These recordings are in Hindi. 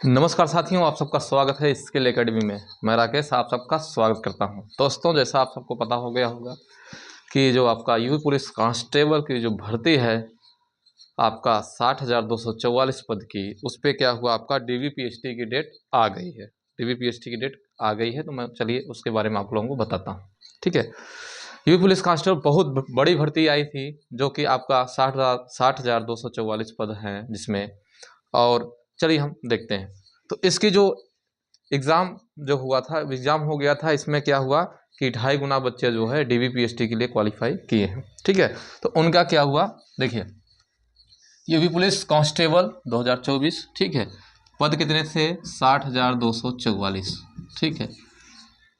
नमस्कार साथियों, आप सबका स्वागत है स्किल एकेडमी में। मैं राकेश आप सबका स्वागत करता हूं। दोस्तों, जैसा आप सबको पता हो गया होगा कि जो आपका यूपी पुलिस कांस्टेबल की जो भर्ती है आपका 60,244 पद की, उस पर क्या हुआ, आपका डीवीपीएसटी की डेट आ गई है। डीवीपीएसटी की डेट आ गई है, तो मैं चलिए उसके बारे में आप लोगों को बताता हूँ। ठीक है, यूपी पुलिस कांस्टेबल बहुत बड़ी भर्ती आई थी, जो कि आपका 60,244 पद हैं जिसमें। और चलिए हम देखते हैं। तो इसकी जो एग्ज़ाम जो हुआ था, एग्ज़ाम हो गया था, इसमें क्या हुआ कि 2.5 गुना बच्चे जो है डीवीपीएसटी के लिए क्वालिफाई किए हैं। ठीक है, तो उनका क्या हुआ देखिए, यूपी पुलिस कांस्टेबल 2024। ठीक है, पद कितने थे? 60,244। ठीक है,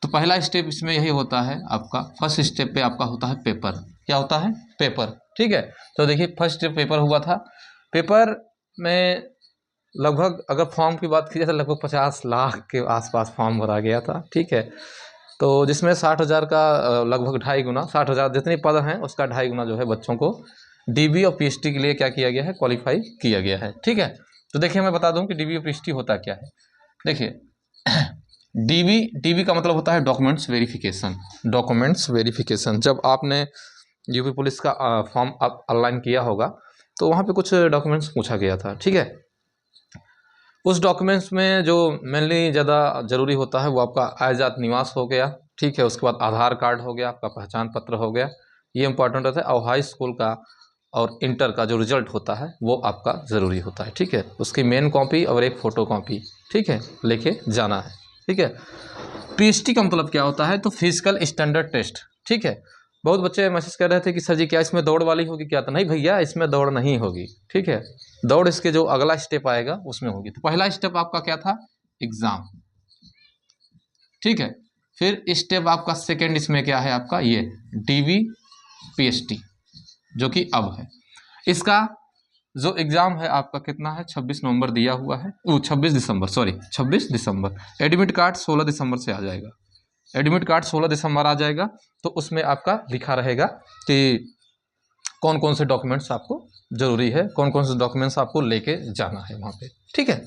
तो पहला स्टेप इसमें यही होता है आपका, फर्स्ट स्टेप पे आपका होता है पेपर। क्या होता है? पेपर। ठीक है, तो देखिए फर्स्ट स्टेप पेपर हुआ था। पेपर में लगभग अगर फॉर्म की बात की जाए तो लगभग 50 लाख के आसपास फॉर्म भरा गया था। ठीक है, तो जिसमें 60,000 का लगभग 2.5 गुना, 60,000 जितने पद हैं उसका 2.5 गुना जो है बच्चों को डीबी और पीएचटी के लिए क्या किया गया है, क्वालिफाई किया गया है। ठीक है, तो देखिए मैं बता दूं कि डीबी और पीएचटी होता क्या है। देखिए डीबी डीबी का मतलब होता है डॉक्यूमेंट्स वेरिफिकेशन। डॉक्यूमेंट्स वेरिफिकेशन, जब आपने यूपी पुलिस का फॉर्म आप ऑनलाइन किया होगा तो वहाँ पे कुछ डॉक्यूमेंट्स पूछा गया था। ठीक है, उस डॉक्यूमेंट्स में जो मेनली ज़्यादा ज़रूरी होता है वो आपका आय जात निवास हो गया। ठीक है, उसके बाद आधार कार्ड हो गया, आपका पहचान पत्र हो गया, ये इंपॉर्टेंट होता है। और हाई स्कूल का और इंटर का जो रिजल्ट होता है वो आपका ज़रूरी होता है। ठीक है, उसकी मेन कॉपी और एक फ़ोटो कॉपी, ठीक है, लेके जाना है। ठीक है, पीएचटी का मतलब क्या होता है? तो फिजिकल स्टैंडर्ड टेस्ट। ठीक है, बहुत बच्चे मैसेज कर रहे थे कि सर जी क्या इसमें दौड़ वाली होगी क्या? तो नहीं भैया, इसमें दौड़ नहीं होगी। ठीक है, दौड़ इसके जो अगला स्टेप आएगा उसमें होगी। तो पहला स्टेप आपका क्या था? एग्जाम। ठीक है, फिर स्टेप आपका सेकेंड इसमें क्या है आपका? ये डीवी पीएचटी जो कि अब है। इसका जो एग्जाम है आपका कितना है? 26 नवंबर दिया हुआ है, 26 दिसंबर, सॉरी 26 दिसंबर। एडमिट कार्ड 16 दिसंबर से आ जाएगा। एडमिट कार्ड 16 दिसंबर आ जाएगा, तो उसमें आपका लिखा रहेगा कि कौन कौन से डॉक्यूमेंट्स आपको ज़रूरी है, कौन कौन से डॉक्यूमेंट्स आपको लेके जाना है वहाँ पे। ठीक है,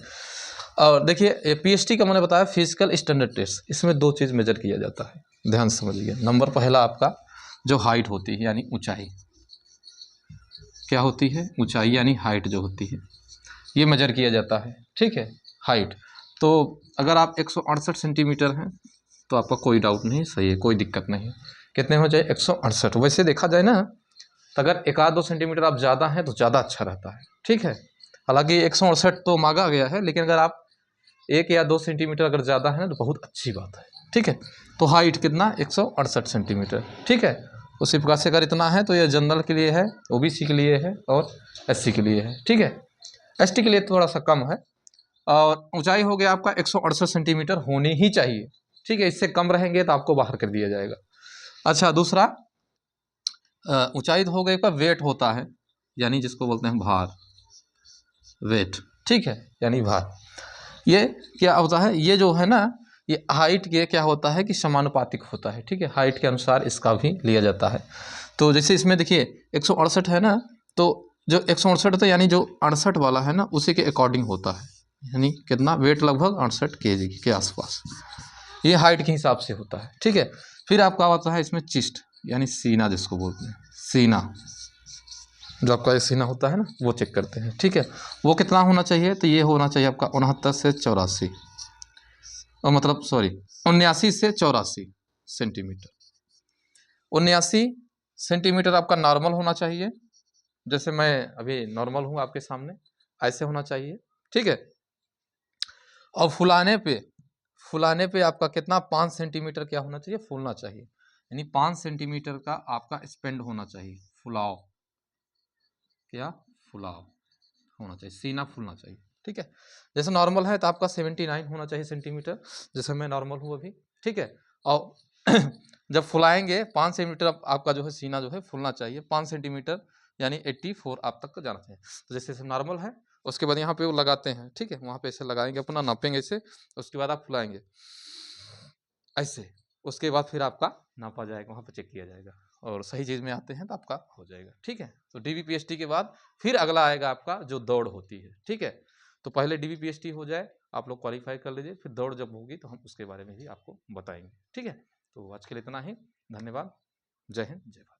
और देखिए पीएचटी का मैंने बताया फिजिकल स्टैंडर्ड टेस्ट, इसमें दो चीज़ मेजर किया जाता है, ध्यान से समझिए। नंबर पहला आपका जो हाइट होती है यानी ऊंचाई, क्या होती है? ऊंचाई यानी हाइट जो होती है, ये मेजर किया जाता है। ठीक है, हाइट। तो अगर आप 168 सेंटीमीटर हैं तो आपका कोई डाउट नहीं, सही है, कोई दिक्कत नहीं। कितने हो जाए? 168। वैसे देखा जाए ना, तो अगर 1-2 सेंटीमीटर आप ज़्यादा हैं तो ज़्यादा अच्छा रहता है। ठीक है, हालांकि 168 तो मांगा गया है, लेकिन अगर आप 1 या 2 सेंटीमीटर अगर ज़्यादा है तो बहुत अच्छी बात है। ठीक है, तो हाइट कितना? 168 सेंटीमीटर। ठीक है, उसी प्रकार से अगर इतना है तो ये जनरल के लिए है, ओबीसी के लिए है और एससी के लिए है। ठीक है, एसटी के लिए थोड़ा सा कम है। और ऊंचाई हो गया आपका 168 सेंटीमीटर होनी ही चाहिए। ठीक है, इससे कम रहेंगे तो आपको बाहर कर दिया जाएगा। अच्छा, दूसरा ऊंचाई हो गई का वेट होता है, यानी जिसको बोलते हैं भार, वेट। ठीक है, यानी भार। ये क्या होता है? ये जो है ना, ये हाइट के क्या होता है कि समानुपातिक होता है। ठीक है, हाइट के अनुसार इसका भी लिया जाता है। तो जैसे इसमें देखिए 168 है ना, तो जो 168 होता है यानी जो 68 वाला है ना उसी के अकॉर्डिंग होता है, यानी कितना वेट? लगभग 68 केजी के आसपास, ये हाइट के हिसाब से होता है। ठीक है, फिर आपका आता है इसमें चिस्ट यानी सीना, जिसको बोलते हैं सीना, जो आपका ये सीना होता है ना वो चेक करते हैं। ठीक है, वो कितना होना चाहिए? तो ये होना चाहिए आपका 69 से 84, और मतलब सॉरी 79 से 84 सेंटीमीटर। 79 सेंटीमीटर आपका नॉर्मल होना चाहिए, जैसे मैं अभी नॉर्मल हूँ आपके सामने, ऐसे होना चाहिए। ठीक है, और फुलाने पे आपका कितना? 5 सेंटीमीटर क्या होना चाहिए? फूलना चाहिए, यानी 5 सेंटीमीटर का आपका स्पेंड होना चाहिए। फुलाव, क्या? फुलाव होना चाहिए, सीना फूलना चाहिए। ठीक है, जैसे नॉर्मल है तो आपका 79 होना चाहिए सेंटीमीटर, जैसे मैं नॉर्मल हूँ अभी। ठीक है, और जब फुलाएंगे 5 सेंटीमीटर आपका जो है सीना जो है फूलना चाहिए 5 सेंटीमीटर, यानी 84 आप तक को जाना चाहिए। तो जैसे नॉर्मल है, उसके बाद यहाँ पे वो लगाते हैं। ठीक है, वहाँ पे ऐसे लगाएंगे, अपना नापेंगे ऐसे, उसके बाद आप फुलाएंगे ऐसे, उसके बाद फिर आपका नापा जाएगा, वहाँ पे चेक किया जाएगा, और सही चीज़ में आते हैं तो आपका हो जाएगा। ठीक है, तो डीवीपीएसटी के बाद फिर अगला आएगा आपका जो दौड़ होती है। ठीक है, तो पहले DBPST हो जाए, आप लोग क्वालिफाई कर लीजिए, फिर दौड़ जब होगी तो हम उसके बारे में भी आपको बताएंगे। ठीक है, तो आज के लिए इतना ही। धन्यवाद। जय हिंद, जय भारत।